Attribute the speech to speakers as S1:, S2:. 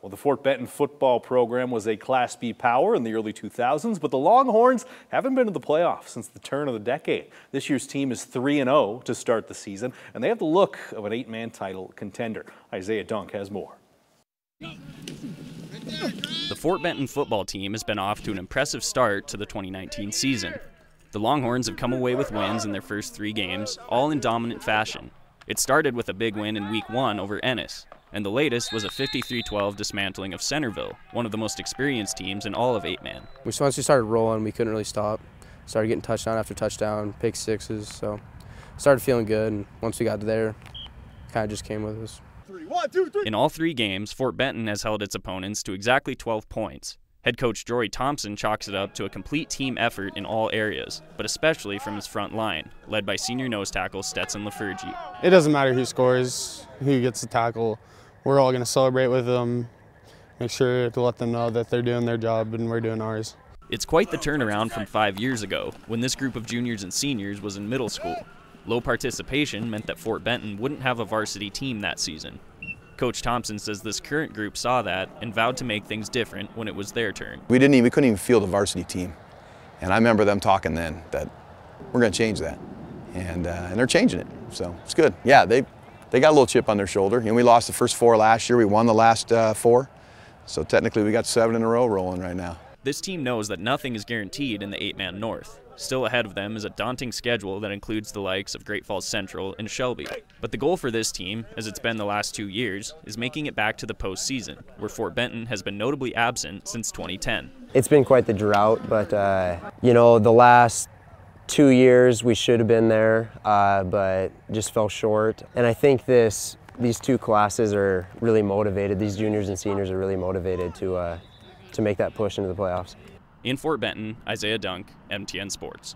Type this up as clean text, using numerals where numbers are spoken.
S1: Well, the Fort Benton football program was a Class B power in the early 2000s, but the Longhorns haven't been to the playoffs since the turn of the decade. This year's team is 3-0 to start the season, and they have the look of an 8-man title contender. Isaiah Dunk has more.
S2: The Fort Benton football team has been off to an impressive start to the 2019 season. The Longhorns have come away with wins in their first 3 games, all in dominant fashion. It started with a big win in Week 1 over Ennis, and the latest was a 53-12 dismantling of Centerville, one of the most experienced teams in all of 8-man.
S3: Once we started rolling, we couldn't really stop. Started getting touchdown after touchdown, pick sixes, so started feeling good, and once we got there, kind of just came with us.
S2: In all 3 games, Fort Benton has held its opponents to exactly 12 points. Head coach JORY THOMPSON chalks it up to a complete team effort in all areas, but especially from his front line, led by senior nose tackle STETSON LEFURGEY.
S4: It doesn't matter who scores, who gets the tackle. We're all going to celebrate with them, make sure to let them know that they're doing their job and we're doing ours.
S2: It's quite the turnaround from 5 years ago, when this group of juniors and seniors was in middle school. Low participation meant that Fort Benton wouldn't have a varsity team that season. Coach Thompson says this current group saw that and vowed to make things different when it was their turn.
S5: We couldn't even field a varsity team. And I remember them talking then that we're going to change that. And they're changing it, so it's good. Yeah, they got a little chip on their shoulder. You know, we lost the first 4 last year. We won the last 4. So technically we got 7 in a row rolling right now.
S2: This team knows that nothing is guaranteed in the 8-man North. Still ahead of them is a daunting schedule that includes the likes of Great Falls Central and Shelby. But the goal for this team, as it's been the last 2 years, is making it back to the postseason, where Fort Benton has been notably absent since 2010.
S6: It's been quite the drought, but you know, the last 2 years we should have been there, but just fell short. And I think these 2 classes are really motivated. These juniors and seniors are really motivated to make that push into the playoffs.
S2: In Fort Benton, Isaiah Dunk, MTN Sports.